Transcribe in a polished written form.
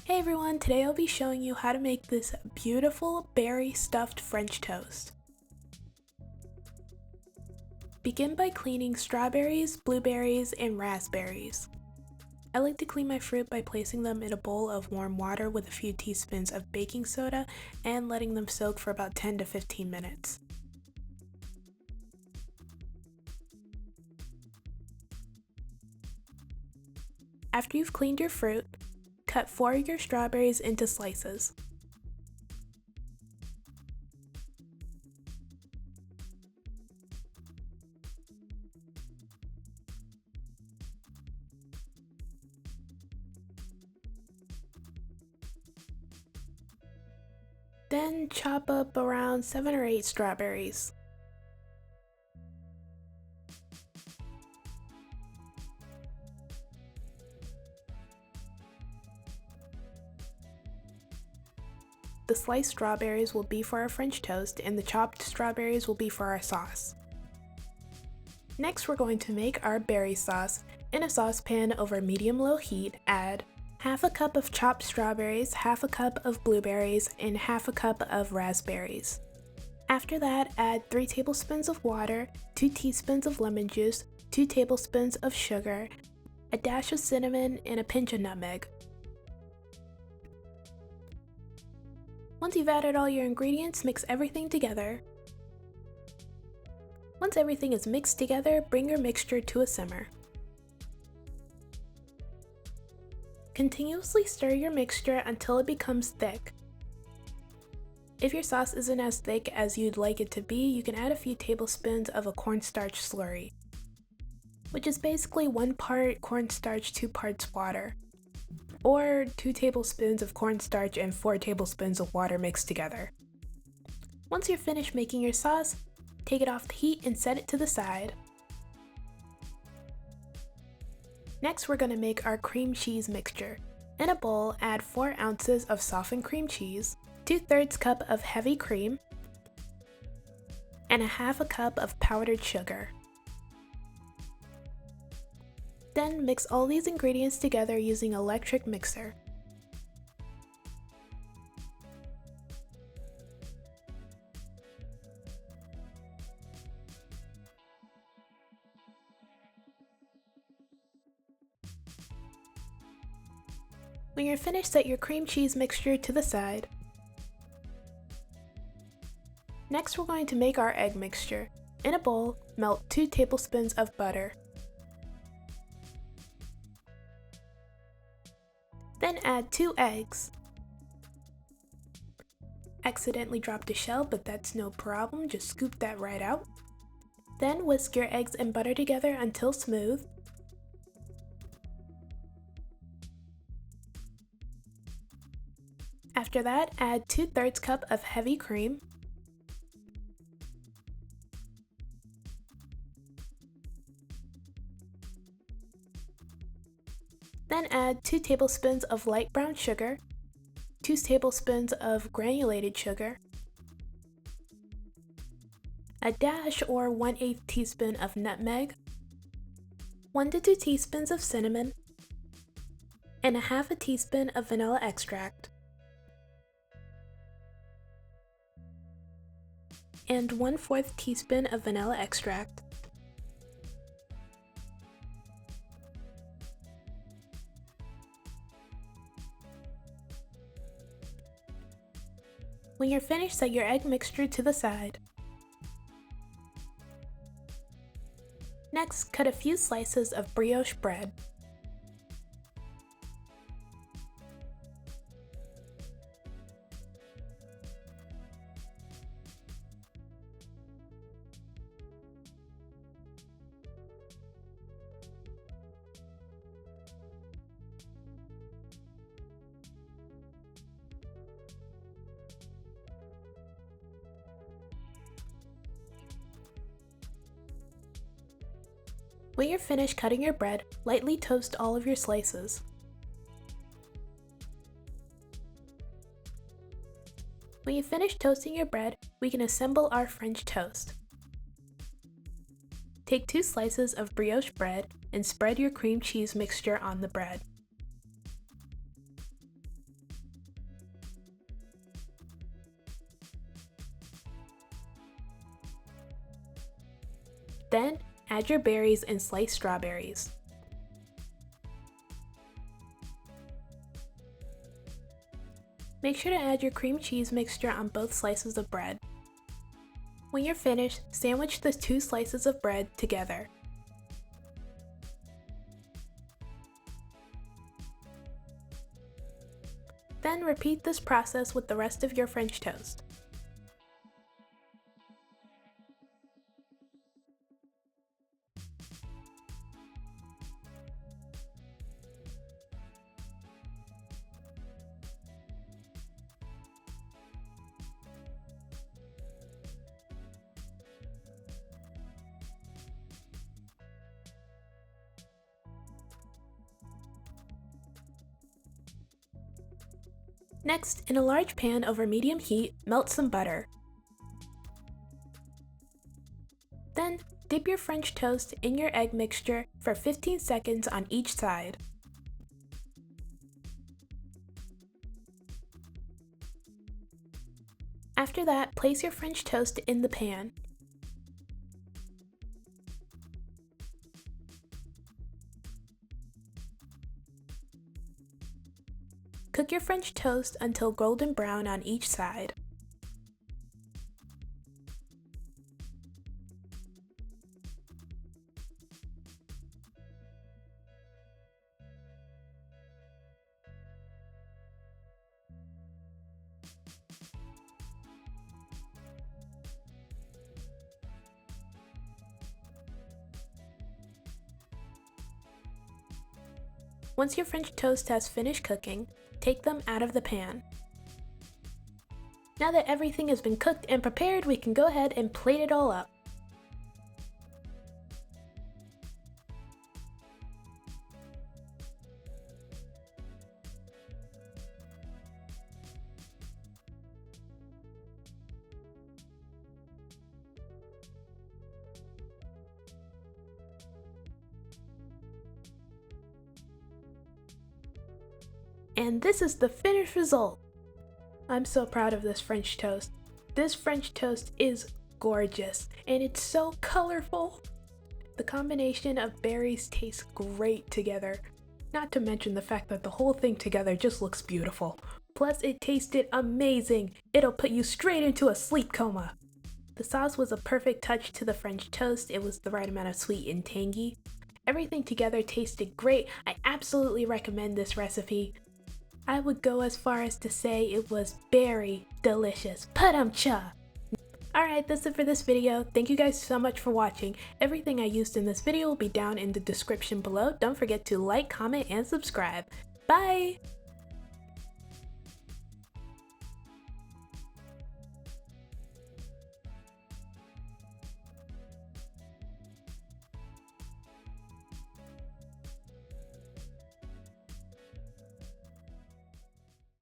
Hey everyone, today I'll be showing you how to make this beautiful berry stuffed French toast. Begin by cleaning strawberries, blueberries, and raspberries. I like to clean my fruit by placing them in a bowl of warm water with a few teaspoons of baking soda and letting them soak for about 10 to 15 minutes. After you've cleaned your fruit, cut 4 of your strawberries into slices. Then chop up around 7 or 8 strawberries. The sliced strawberries will be for our French toast and the chopped strawberries will be for our sauce. Next, we're going to make our berry sauce. In a saucepan over medium-low heat, add half a cup of chopped strawberries, half a cup of blueberries, and half a cup of raspberries. After that, add 3 tablespoons of water, 2 teaspoons of lemon juice, 2 tablespoons of sugar, a dash of cinnamon, and a pinch of nutmeg. Once you've added all your ingredients, mix everything together. Once everything is mixed together, bring your mixture to a simmer. Continuously stir your mixture until it becomes thick. If your sauce isn't as thick as you'd like it to be, you can add a few tablespoons of a cornstarch slurry, which is basically 1 part cornstarch, 2 parts water, or 2 tablespoons of cornstarch and 4 tablespoons of water mixed together. Once you're finished making your sauce, take it off the heat and set it to the side. Next, we're going to make our cream cheese mixture. In a bowl, add 4 ounces of softened cream cheese, 2/3 cup of heavy cream, and a half a cup of powdered sugar. Then mix all these ingredients together using an electric mixer. When you're finished, set your cream cheese mixture to the side. Next, we're going to make our egg mixture. In a bowl, melt 2 tablespoons of butter. Then add 2 eggs. Accidentally dropped a shell, but that's no problem, just scoop that right out. Then whisk your eggs and butter together until smooth. After that, add 2/3 cup of heavy cream. Then add 2 tablespoons of light brown sugar, 2 tablespoons of granulated sugar, a dash or 1/8 teaspoon of nutmeg, 1 to 2 teaspoons of cinnamon, and a half a teaspoon of vanilla extract, and 1/4 teaspoon of vanilla extract. When you're finished, set your egg mixture to the side. Next, cut a few slices of brioche bread. When you're finished cutting your bread, lightly toast all of your slices. When you finish toasting your bread, we can assemble our French toast. Take 2 slices of brioche bread and spread your cream cheese mixture on the bread. Then, add your berries and sliced strawberries. Make sure to add your cream cheese mixture on both slices of bread. When you're finished, sandwich the 2 slices of bread together. Then repeat this process with the rest of your French toast. Next, in a large pan over medium heat, melt some butter. Then, dip your French toast in your egg mixture for 15 seconds on each side. After that, place your French toast in the pan. Cook your French toast until golden brown on each side. Once your French toast has finished cooking, take them out of the pan. Now that everything has been cooked and prepared, we can go ahead and plate it all up. And this is the finished result! I'm so proud of this French toast. This French toast is gorgeous, and it's so colorful! The combination of berries tastes great together, not to mention the fact that the whole thing together just looks beautiful. Plus it tasted amazing! It'll put you straight into a sleep coma! The sauce was a perfect touch to the French toast. It was the right amount of sweet and tangy. Everything together tasted great. I absolutely recommend this recipe. I would go as far as to say it was very delicious. Padam-cha! Alright, that's it for this video. Thank you guys so much for watching. Everything I used in this video will be down in the description below. Don't forget to like, comment, and subscribe. Bye!